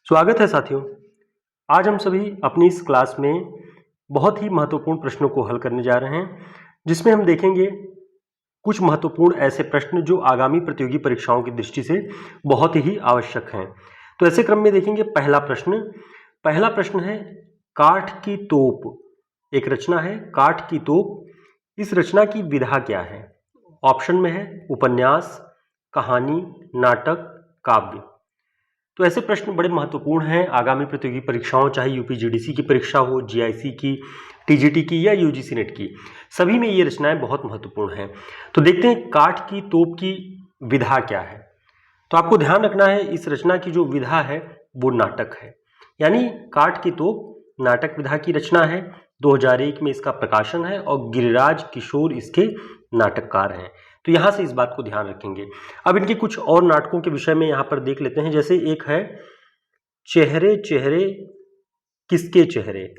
स्वागत है साथियों। आज हम सभी अपनी इस क्लास में बहुत ही महत्वपूर्ण प्रश्नों को हल करने जा रहे हैं, जिसमें हम देखेंगे कुछ महत्वपूर्ण ऐसे प्रश्न जो आगामी प्रतियोगी परीक्षाओं की दृष्टि से बहुत ही आवश्यक हैं। तो ऐसे क्रम में देखेंगे पहला प्रश्न है काठ की तोप। एक रचना है काठ की तोप। इस रचना की विधा क्या है? ऑप्शन में है उपन्यास, कहानी, नाटक, काव्य। तो ऐसे प्रश्न बड़े महत्वपूर्ण हैं आगामी प्रतियोगी परीक्षाओं, चाहे यूपीजीडीसी की परीक्षा हो, जीआईसी की, टीजीटी की या यूजीसी नेट की, सभी में ये रचनाएं बहुत महत्वपूर्ण हैं। तो देखते हैं काठ की तोप की विधा क्या है। तो आपको ध्यान रखना है इस रचना की जो विधा है वो नाटक है, यानी काठ की तोप नाटक विधा की रचना है। 2001 में इसका प्रकाशन है और गिरिराज किशोर इसके नाटककार हैं। तो यहां से इस बात को ध्यान रखेंगे। अब इनके कुछ और नाटकों के विषय में यहां पर देख लेते हैं। जैसे एक है चेहरे चेहरे किसके चेहरे।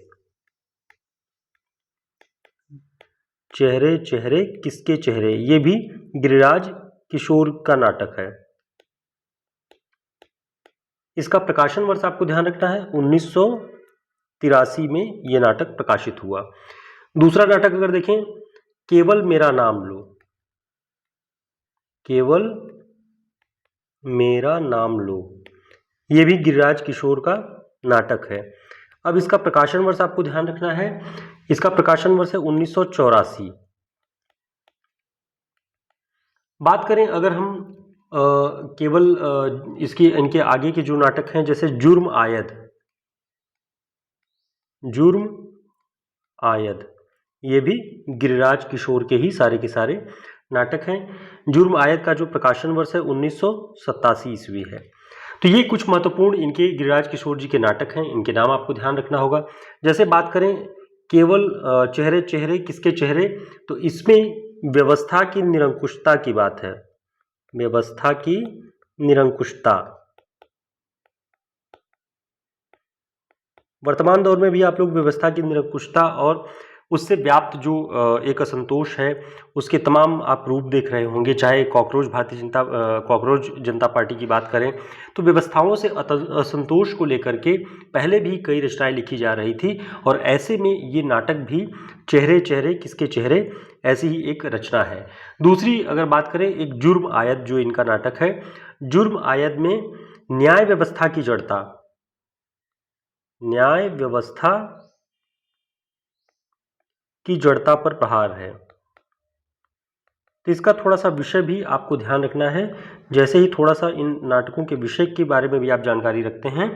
चेहरे चेहरे किसके चेहरे, ये भी गिरिराज किशोर का नाटक है। इसका प्रकाशन वर्ष आपको ध्यान रखना है 1983 में यह नाटक प्रकाशित हुआ। दूसरा नाटक अगर देखें केवल मेरा नाम लो। केवल मेरा नाम लो, यह भी गिरिराज किशोर का नाटक है। अब इसका प्रकाशन वर्ष आपको ध्यान रखना है, इसका प्रकाशन वर्ष है 1984। बात करें अगर हम केवल इनके आगे के जो नाटक हैं, जैसे जुर्म आयद। जुर्म आयद ये भी गिरिराज किशोर के ही सारे के सारे नाटक हैं। जुर्म आयद का जो प्रकाशन वर्ष है 1987 ईस्वी है। तो ये कुछ महत्वपूर्ण इनके गिरिराज किशोर जी के नाटक हैं, इनके नाम आपको ध्यान रखना होगा। जैसे बात करें केवल चेहरे चेहरे किसके चेहरे, तो इसमें व्यवस्था की निरंकुशता की बात है। व्यवस्था की निरंकुशता। वर्तमान दौर में भी आप लोग व्यवस्था की निरंकुशता और उससे व्याप्त जो एक असंतोष है उसके तमाम आप रूप देख रहे होंगे। चाहे कॉकरोच जनता पार्टी की बात करें तो व्यवस्थाओं से असंतोष को लेकर के पहले भी कई रचनाएं लिखी जा रही थी, और ऐसे में ये नाटक भी चेहरे चेहरे किसके चेहरे ऐसी ही एक रचना है। दूसरी अगर बात करें एक जुर्म आयद जो इनका नाटक है। जुर्म आयद में न्याय व्यवस्था की जड़ता, न्याय व्यवस्था की जड़ता पर प्रहार है। तो इसका थोड़ा सा विषय भी आपको ध्यान रखना है। जैसे ही थोड़ा सा इन नाटकों के विषय के बारे में भी आप जानकारी रखते हैं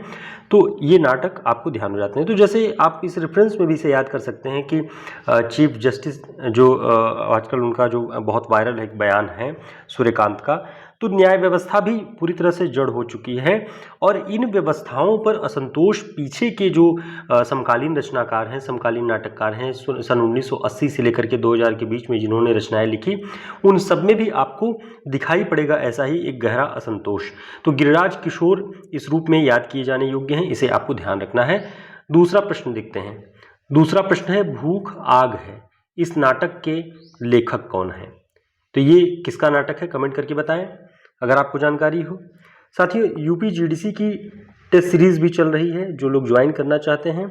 तो ये नाटक आपको ध्यान हो जाते हैं। तो जैसे आप इस रेफरेंस में भी इसे याद कर सकते हैं कि चीफ जस्टिस जो आजकल उनका जो बहुत वायरल है एक बयान है सूर्यकांत का, तो न्याय व्यवस्था भी पूरी तरह से जड़ हो चुकी है, और इन व्यवस्थाओं पर असंतोष पीछे के जो समकालीन रचनाकार हैं, समकालीन नाटककार हैं, सन 1980 से लेकर के 2000 के बीच में जिन्होंने रचनाएं लिखी, उन सब में भी आपको दिखाई पड़ेगा ऐसा ही एक गहरा असंतोष। तो गिरिराज किशोर इस रूप में याद किए जाने योग्य हैं, इसे आपको ध्यान रखना है। दूसरा प्रश्न देखते हैं। दूसरा प्रश्न है भूख आग है। इस नाटक के लेखक कौन है? तो ये किसका नाटक है, कमेंट करके बताएं अगर आपको जानकारी हो। साथियों यूपीजीडीसी की टेस्ट सीरीज़ भी चल रही है, जो लोग ज्वाइन करना चाहते हैं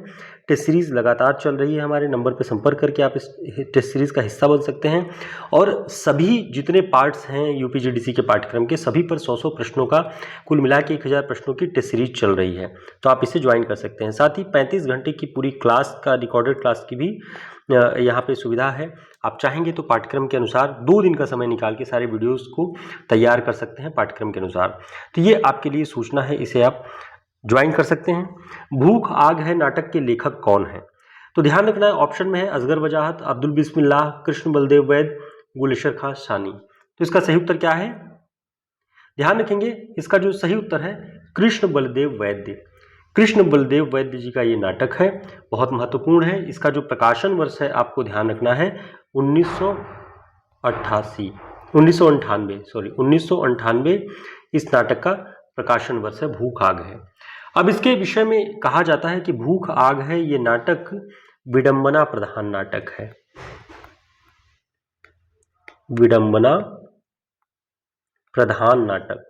टेस्ट सीरीज़ लगातार चल रही है। हमारे नंबर पर संपर्क करके आप इस टेस्ट सीरीज़ का हिस्सा बन सकते हैं, और सभी जितने पार्ट्स हैं यूपीजीडीसी के पाठ्यक्रम के सभी पर 100 प्रश्नों का कुल मिला के 1000 प्रश्नों की टेस्ट सीरीज चल रही है, तो आप इसे ज्वाइन कर सकते हैं। साथ ही 35 घंटे की पूरी क्लास का रिकॉर्डेड क्लास की भी यहाँ पे सुविधा है। आप चाहेंगे तो पाठ्यक्रम के अनुसार 2 दिन का समय निकाल के सारे वीडियोस को तैयार कर सकते हैं पाठ्यक्रम के अनुसार। तो ये आपके लिए सूचना है, इसे आप ज्वाइन कर सकते हैं। भूख आग है नाटक के लेखक कौन है? तो ध्यान रखना है ऑप्शन में है असगर वजाहत, अब्दुल बिस्मिल्लाह, कृष्ण बलदेव वैद, गुलेशर खां सानी। तो इसका सही उत्तर क्या है? ध्यान रखेंगे इसका जो सही उत्तर है कृष्ण बलदेव वैद्य। कृष्ण बलदेव वैद्य जी का ये नाटक है, बहुत महत्वपूर्ण है। इसका जो प्रकाशन वर्ष है आपको ध्यान रखना है 1998 इस नाटक का प्रकाशन वर्ष है। भूख आग है। अब इसके विषय में कहा जाता है कि भूख आग है ये नाटक विडंबना प्रधान नाटक है। विडंबना प्रधान नाटक।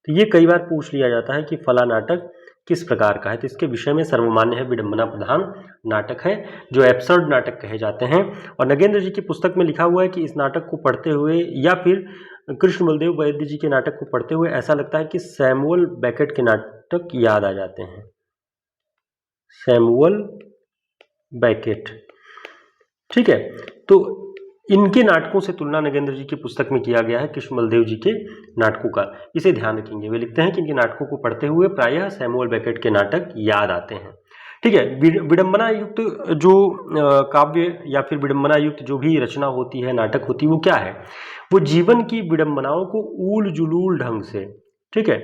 तो ये कई बार पूछ लिया जाता है कि फला नाटक किस प्रकार का है? तो इसके विषय में सर्वमान्य है, विडंबना प्रधान नाटक है, जो एब्सर्ड नाटक कहे जाते हैं। और नगेंद्र जी की पुस्तक में लिखा हुआ है कि इस नाटक को पढ़ते हुए या फिर कृष्ण बलदेव वैद्य जी के नाटक को पढ़ते हुए ऐसा लगता है कि सैमुअल बेकेट के नाटक याद आ जाते हैं। सैमुअल बेकेट, ठीक है। तो इनके नाटकों से तुलना नगेंद्र जी की पुस्तक में किया गया है कृष्ण बलदेव जी के नाटकों का, इसे ध्यान रखेंगे। वे लिखते हैं कि इनके नाटकों को पढ़ते हुए प्रायः सैमुअल बेकेट के नाटक याद आते हैं, ठीक है। विडंबना युक्त जो काव्य या फिर विडंबना युक्त जो भी रचना होती है, नाटक होती है, वो क्या है? वो जीवन की विडंबनाओं को ऊल जुलूल ढंग से, ठीक है,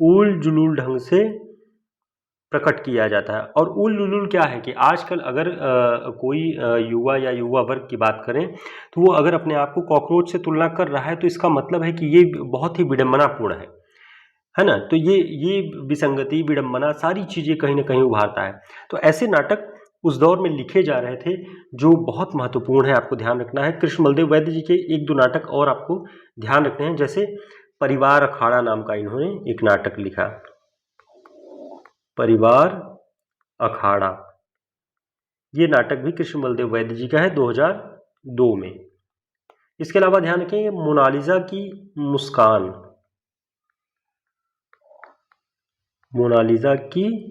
ऊल जुलूल ढंग से प्रकट किया जाता है। और उल जुलूल क्या है कि आजकल अगर कोई युवा या युवा वर्ग की बात करें तो वो अगर अपने आप को कॉकरोच से तुलना कर रहा है तो इसका मतलब है कि ये बहुत ही विडंबनापूर्ण है ना। तो ये विसंगति, विडंबना, सारी चीजें कहीं ना कहीं उभारता है। तो ऐसे नाटक उस दौर में लिखे जा रहे थे जो बहुत महत्वपूर्ण है, आपको ध्यान रखना है। कृष्ण बलदेव वैद्य जी के एक दो नाटक और आपको ध्यान रखने हैं, जैसे परिवार अखाड़ा नाम का इन्होंने एक नाटक लिखा, परिवार अखाड़ा। ये नाटक भी कृष्ण बलदेव वैद्य जी का है, 2002 में। इसके अलावा ध्यान रखें मोनालिसा की मुस्कान, मोनालिसा की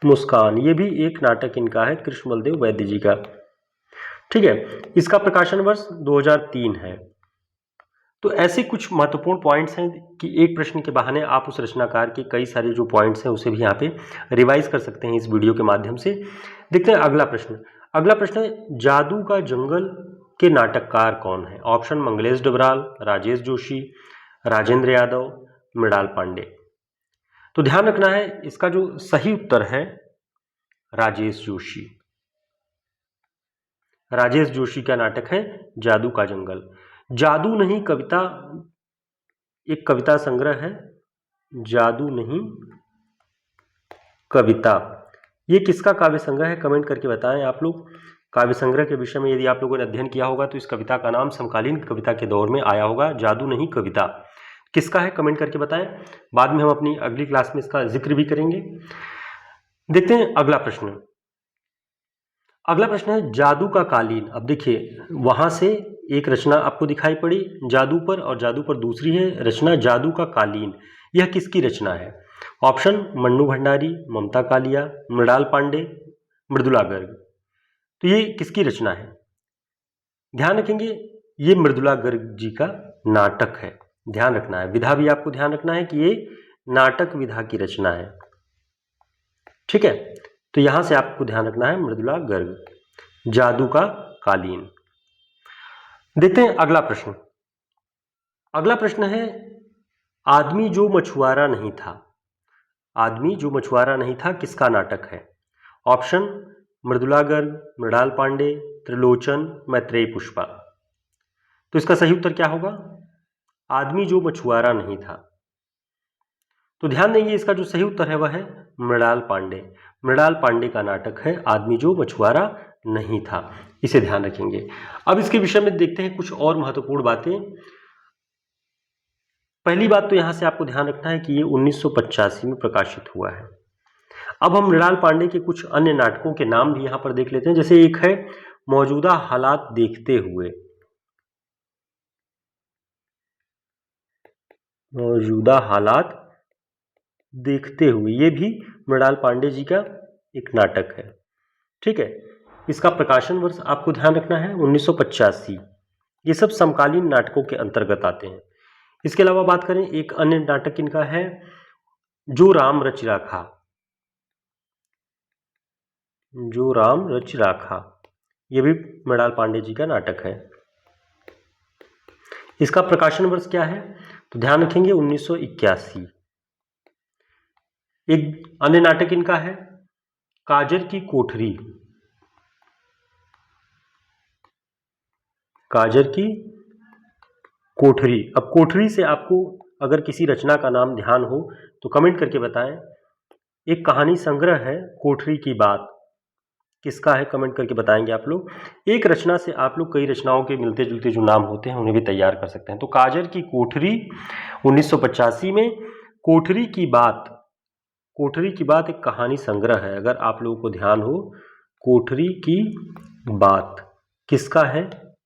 मुस्कान, ये भी एक नाटक इनका है कृष्ण बलदेव वैद्य जी का, ठीक है। इसका प्रकाशन वर्ष 2003 है। तो ऐसे कुछ महत्वपूर्ण पॉइंट्स हैं कि एक प्रश्न के बहाने आप उस रचनाकार के कई सारे जो पॉइंट्स हैं उसे भी यहाँ पे रिवाइज कर सकते हैं इस वीडियो के माध्यम से। देखते हैं अगला प्रश्न। अगला प्रश्न है जादू का जंगल के नाटककार कौन है? ऑप्शन मंगलेश डबराल, राजेश जोशी, राजेंद्र यादव, मृणाल पांडे। तो ध्यान रखना है इसका जो सही उत्तर है राजेश जोशी। राजेश जोशी का नाटक है जादू का जंगल। जादू नहीं कविता एक कविता संग्रह है, जादू नहीं कविता। ये किसका काव्य संग्रह है? कमेंट करके बताएं आप लोग। काव्य संग्रह के विषय में यदि आप लोगों ने अध्ययन किया होगा तो इस कविता का नाम समकालीन कविता के दौर में आया होगा, जादू नहीं कविता। किसका है कमेंट करके बताएं। बाद में हम अपनी अगली क्लास में इसका जिक्र भी करेंगे। देखते हैं अगला प्रश्न। अगला प्रश्न है जादू का कालीन। अब देखिए वहां से एक रचना आपको दिखाई पड़ी जादू पर, और जादू पर दूसरी है रचना जादू का कालीन। यह किसकी रचना है? ऑप्शन मन्नू भंडारी, ममता कालिया, मृणाल पांडे, मृदुला गर्ग। तो ये किसकी रचना है? ध्यान रखेंगे ये मृदुला गर्ग जी का नाटक है। ध्यान रखना है, विधा भी आपको ध्यान रखना है कि ये नाटक विधा की रचना है, ठीक है। तो यहां से आपको ध्यान रखना है मृदुला गर्ग, जादू का कालीन। देखते हैं अगला प्रश्न। अगला प्रश्न है आदमी जो मछुआरा नहीं था। आदमी जो मछुआरा नहीं था किसका नाटक है? ऑप्शन मृदुला गर्ग, मृणाल पांडे, त्रिलोचन, मैत्रेयी पुष्पा। तो इसका सही उत्तर क्या होगा? आदमी जो मछुआरा नहीं था। तो ध्यान देंगे इसका जो सही उत्तर है वह है मृणाल पांडे। मृणाल पांडे का नाटक है आदमी जो मछुआरा नहीं था, इसे ध्यान रखेंगे। अब इसके विषय में देखते हैं कुछ और महत्वपूर्ण बातें। पहली बात तो यहां से आपको ध्यान रखना है कि ये 1985 में प्रकाशित हुआ है। अब हम मृणाल पांडे के कुछ अन्य नाटकों के नाम भी यहां पर देख लेते हैं। जैसे एक है मौजूदा हालात देखते हुए, मौजूदा हालात देखते हुए, ये भी मृणाल पांडे जी का एक नाटक है, ठीक है। इसका प्रकाशन वर्ष आपको ध्यान रखना है 1985। ये सब समकालीन नाटकों के अंतर्गत आते हैं। इसके अलावा बात करें एक अन्य नाटक इनका है जो राम रच राखा, जो राम रच राखा। ये भी मृणाल पांडे जी का नाटक है। इसका प्रकाशन वर्ष क्या है? तो ध्यान रखेंगे 1981। एक अन्य नाटक इनका है काजर की कोठरी, काजर की कोठरी। अब कोठरी से आपको अगर किसी रचना का नाम ध्यान हो तो कमेंट करके बताएं। एक कहानी संग्रह है कोठरी की बात, किसका है कमेंट करके बताएंगे आप लोग। एक रचना से आप लोग कई रचनाओं के मिलते जुलते जो नाम होते हैं उन्हें भी तैयार कर सकते हैं। तो काजर की कोठरी 1985 में, कोठरी की बात कोठरी की बात एक कहानी संग्रह है, अगर आप लोगों को ध्यान हो। कोठरी की बात किसका है,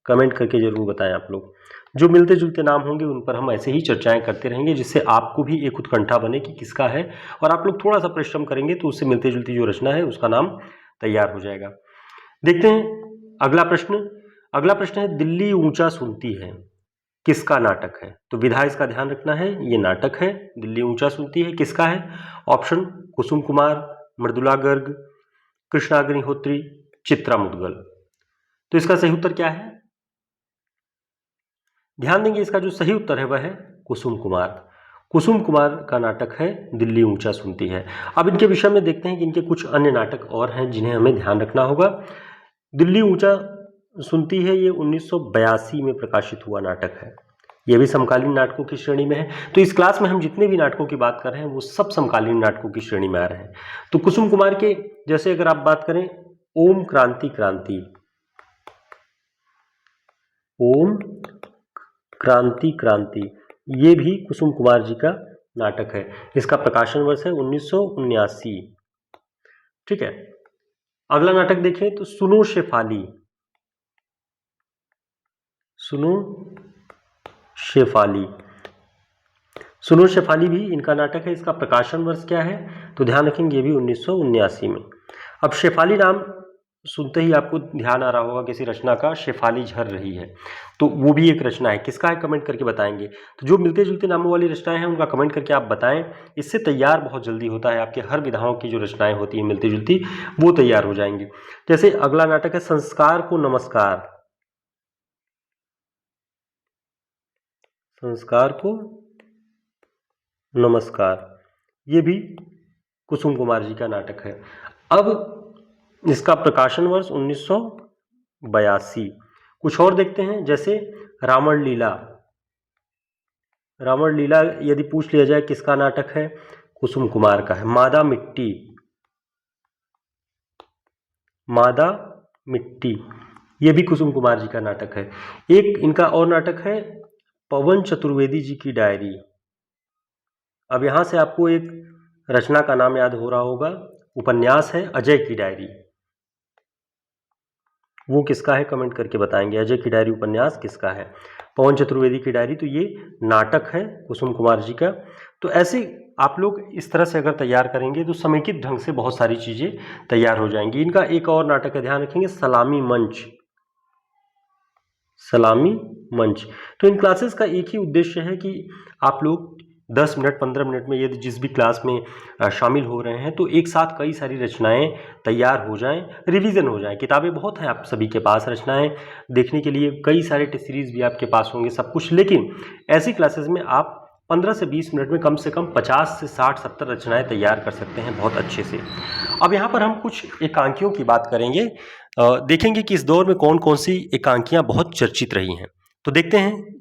कमेंट करके जरूर बताएं आप लोग। जो मिलते जुलते नाम होंगे उन पर हम ऐसे ही चर्चाएं करते रहेंगे, जिससे आपको भी एक उत्कंठा बने कि किसका है, और आप लोग थोड़ा सा परिश्रम करेंगे तो उससे मिलती जुलती जो रचना है उसका नाम तैयार हो जाएगा। देखते हैं अगला प्रश्न। अगला प्रश्न है, दिल्ली ऊंचा सुनती है किसका नाटक है। तो विधा इसका ध्यान रखना है, ये नाटक है। दिल्ली ऊंचा सुनती है किसका है। ऑप्शन कुसुम कुमार, मृदुला गर्ग, कृष्णा अग्निहोत्री, चित्रा मुदगल। तो इसका सही उत्तर क्या है, ध्यान देंगे। इसका जो सही उत्तर है वह है कुसुम कुमार। कुसुम कुमार का नाटक है दिल्ली ऊंचा सुनती है। अब इनके विषय में देखते हैं कि इनके कुछ अन्य नाटक और हैं जिन्हें हमें ध्यान रखना होगा। दिल्ली ऊंचा सुनती है ये 1982 में प्रकाशित हुआ नाटक है। ये भी समकालीन नाटकों की श्रेणी में है। तो इस क्लास में हम जितने भी नाटकों की बात कर रहे हैं वो सब समकालीन नाटकों की श्रेणी में आ रहे हैं। तो कुसुम कुमार के जैसे अगर आप बात करें, ओम क्रांति क्रांति, ओम क्रांति क्रांति, ये भी कुसुम कुमार जी का नाटक है। इसका प्रकाशन वर्ष है 1979। ठीक है। अगला नाटक देखें तो सुनो शेफाली, सुनो शेफाली, सुनो शेफाली भी इनका नाटक है। इसका प्रकाशन वर्ष क्या है, तो ध्यान रखेंगे ये भी 1979 में। अब शेफाली नाम सुनते ही आपको ध्यान आ रहा होगा किसी रचना का, शेफाली झर रही है, तो वो भी एक रचना है। किसका है कमेंट करके बताएंगे। तो जो मिलते जुलते नामों वाली रचनाएं हैं उनका कमेंट करके आप बताएं, इससे तैयार बहुत जल्दी होता है। आपके हर विधाओं की जो रचनाएं होती हैं मिलती जुलती, वो तैयार हो जाएंगी। जैसे अगला नाटक है संस्कार को नमस्कार, संस्कार को नमस्कार, ये भी कुसुम कुमार जी का नाटक है। अब इसका प्रकाशन वर्ष 1982। कुछ और देखते हैं, जैसे रावण लीला, रावण लीला यदि पूछ लिया जाए किसका नाटक है, कुसुम कुमार का है। मादा मिट्टी, मादा मिट्टी, ये भी कुसुम कुमार जी का नाटक है। एक इनका और नाटक है पवन चतुर्वेदी जी की डायरी। अब यहां से आपको एक रचना का नाम याद हो रहा होगा, उपन्यास है अजय की डायरी। वो किसका है कमेंट करके बताएंगे। अजय की डायरी उपन्यास किसका है। पवन चतुर्वेदी की डायरी, तो ये नाटक है कुसुम कुमार जी का। तो ऐसे आप लोग इस तरह से अगर तैयार करेंगे तो समेकित ढंग से बहुत सारी चीज़ें तैयार हो जाएंगी। इनका एक और नाटक का ध्यान रखेंगे, सलामी मंच, सलामी मंच। तो इन क्लासेस का एक ही उद्देश्य है कि आप लोग 10 मिनट 15 मिनट में यदि जिस भी क्लास में शामिल हो रहे हैं तो एक साथ कई सारी रचनाएं तैयार हो जाएं, रिवीजन हो जाएं। किताबें बहुत हैं आप सभी के पास, रचनाएं देखने के लिए कई सारे टेस्ट सीरीज भी आपके पास होंगे, सब कुछ। लेकिन ऐसी क्लासेस में आप 15 से 20 मिनट में कम से कम 50 से 60-70 रचनाएं तैयार कर सकते हैं बहुत अच्छे से। अब यहाँ पर हम कुछ एकांकियों की बात करेंगे, देखेंगे कि इस दौर में कौन कौन सी एकांकियां बहुत चर्चित रही हैं। तो देखते हैं।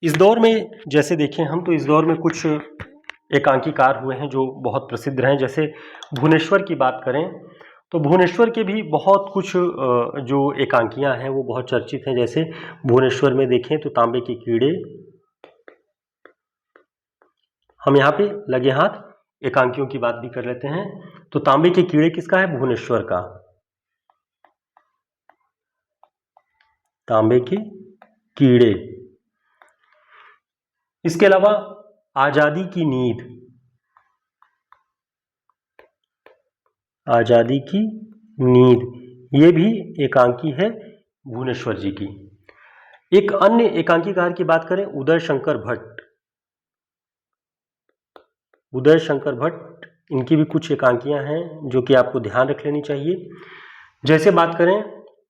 इस दौर में जैसे देखें हम, तो इस दौर में कुछ एकांकीकार हुए हैं जो बहुत प्रसिद्ध हैं। जैसे भुवनेश्वर की बात करें तो भुवनेश्वर के भी बहुत कुछ जो एकांकियां हैं वो बहुत चर्चित हैं। जैसे भुवनेश्वर में देखें तो तांबे के कीड़े, हम यहाँ पे लगे हाथ एकांकियों की बात भी कर लेते हैं। तो तांबे के कीड़े किसका है, भुवनेश्वर का, तांबे के कीड़े। इसके अलावा आजादी की नींद, आजादी की नींद, ये भी एकांकी है भुवनेश्वर जी की। एक अन्य एकांकीकार की बात करें, उदय शंकर भट्ट, उदय शंकर भट्ट, इनकी भी कुछ एकांकियां हैं जो कि आपको ध्यान रख लेनी चाहिए। जैसे बात करें,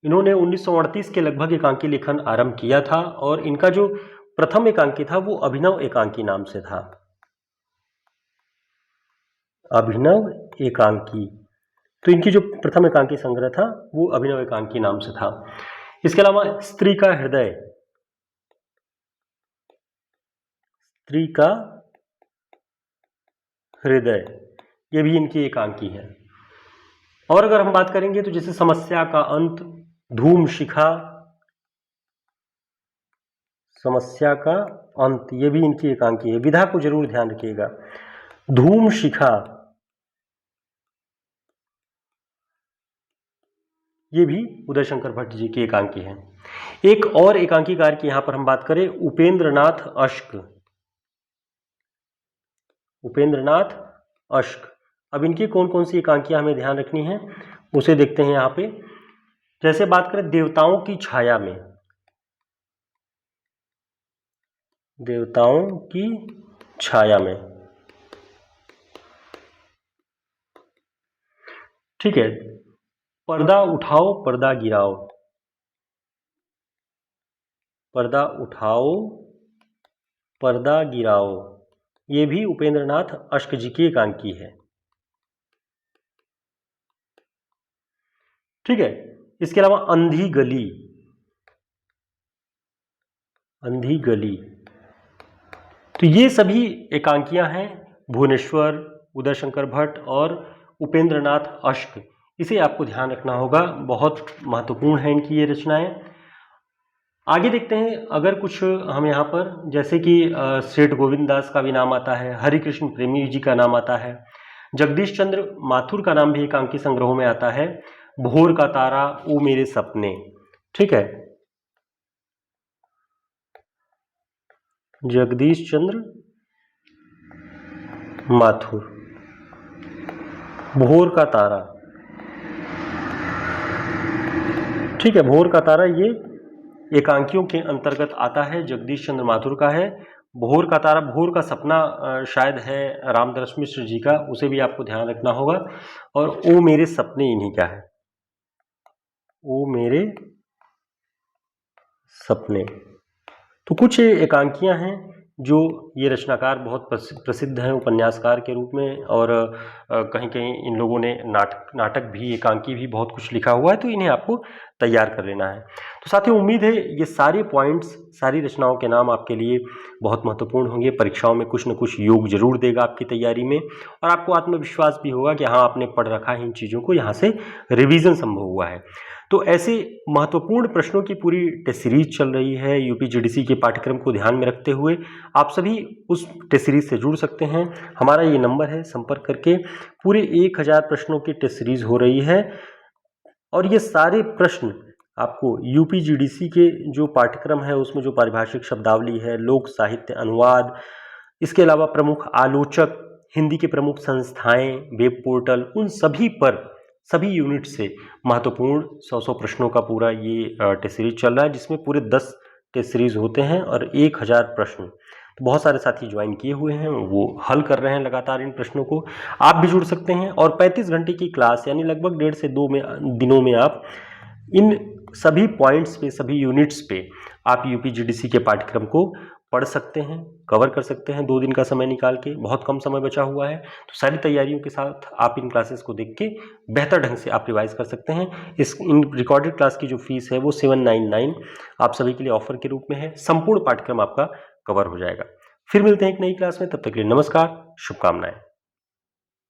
इन्होंने 1938 के लगभग एकांकी लेखन आरंभ किया था और इनका जो प्रथम एकांकी था वो अभिनव एकांकी नाम से था, अभिनव एकांकी। तो इनकी जो प्रथम एकांकी संग्रह था वो अभिनव एकांकी नाम से था। इसके अलावा स्त्री का हृदय, स्त्री का हृदय, ये भी इनकी एकांकी है। और अगर हम बात करेंगे तो जैसे समस्या का अंत, धूम शिखा, समस्या का अंत, ये भी इनकी एकांकी है। विधा को जरूर ध्यान रखिएगा। धूम शिखा, ये भी उदय शंकर भट्ट जी की एकांकी है। एक और एकांकीकार की यहां पर हम बात करें, उपेंद्रनाथ अश्क, उपेंद्रनाथ अश्क। अब इनकी कौन कौन सी एकांकियां हमें ध्यान रखनी है उसे देखते हैं यहां पे। जैसे बात करें देवताओं की छाया में, देवताओं की छाया में, ठीक है। पर्दा उठाओ पर्दा गिराओ, पर्दा उठाओ पर्दा गिराओ, ये भी उपेंद्रनाथ अश्क जी की एकांकी है, ठीक है। इसके अलावा अंधी गली, अंधी गली, तो ये सभी एकांकियां हैं भुवनेश्वर, उदय शंकर भट्ट और उपेंद्रनाथ अश्क। इसे आपको ध्यान रखना होगा, बहुत महत्वपूर्ण है इनकी ये रचनाएं। आगे देखते हैं, अगर कुछ हम यहाँ पर जैसे कि सेठ गोविंद दास का भी नाम आता है, हरिकृष्ण प्रेमी जी का नाम आता है, जगदीश चंद्र माथुर का नाम भी एकांकी संग्रहों में आता है, भोर का तारा, ओ मेरे सपने, ठीक है। जगदीश चंद्र माथुर, भोर का तारा, ठीक है। भोर का तारा ये एकांकियों के अंतर्गत आता है, जगदीश चंद्र माथुर का है। भोर का तारा, भोर का सपना शायद है रामदरस मिश्र जी का, उसे भी आपको ध्यान रखना होगा। और ओ मेरे सपने इन्हीं का है, ओ मेरे सपने। तो कुछ एकांकियां हैं जो ये रचनाकार बहुत प्रसिद्ध हैं उपन्यासकार के रूप में, और कहीं कहीं इन लोगों ने नाटक भी, एकांकी भी बहुत कुछ लिखा हुआ है, तो इन्हें आपको तैयार कर लेना है। तो साथियों, उम्मीद है ये सारे पॉइंट्स, सारी रचनाओं के नाम आपके लिए बहुत महत्वपूर्ण होंगे, परीक्षाओं में कुछ न कुछ योग जरूर देगा आपकी तैयारी में, और आपको आत्मविश्वास भी होगा कि हाँ, आपने पढ़ रखा है इन चीज़ों को, यहाँ से रिविजन संभव हुआ है। तो ऐसे महत्वपूर्ण प्रश्नों की पूरी टेस्ट सीरीज चल रही है यूपीजीडीसी के पाठ्यक्रम को ध्यान में रखते हुए। आप सभी उस टेस्ट सीरीज से जुड़ सकते हैं, हमारा ये नंबर है, संपर्क करके। पूरे 1000 प्रश्नों की टेस्ट सीरीज हो रही है, और ये सारे प्रश्न आपको यूपीजीडीसी के जो पाठ्यक्रम है उसमें जो पारिभाषिक शब्दावली है, लोक साहित्य अनुवाद, इसके अलावा प्रमुख आलोचक, हिंदी के प्रमुख संस्थाएं, वेब पोर्टल, उन सभी पर, सभी यूनिट से महत्वपूर्ण 100 प्रश्नों का पूरा ये टेस्ट सीरीज चल रहा है, जिसमें पूरे 10 टेस्ट सीरीज होते हैं और 1000 प्रश्न। तो बहुत सारे साथी ज्वाइन किए हुए हैं, वो हल कर रहे हैं लगातार इन प्रश्नों को। आप भी जुड़ सकते हैं, और 35 घंटे की क्लास, यानी लगभग 1.5 से 2 दिनों में आप इन सभी पॉइंट्स पे, सभी यूनिट्स पे आप यूपीजीडीसी के पाठ्यक्रम को पढ़ सकते हैं, कवर कर सकते हैं 2 दिन का समय निकाल के। बहुत कम समय बचा हुआ है, तो सारी तैयारियों के साथ आप इन क्लासेस को देख के बेहतर ढंग से आप रिवाइज कर सकते हैं। इन रिकॉर्डेड क्लास की जो फीस है वो 799 आप सभी के लिए ऑफर के रूप में है। संपूर्ण पाठ्यक्रम आपका कवर हो जाएगा। फिर मिलते हैं एक नई क्लास में, तब तक के लिए नमस्कार, शुभकामनाएं।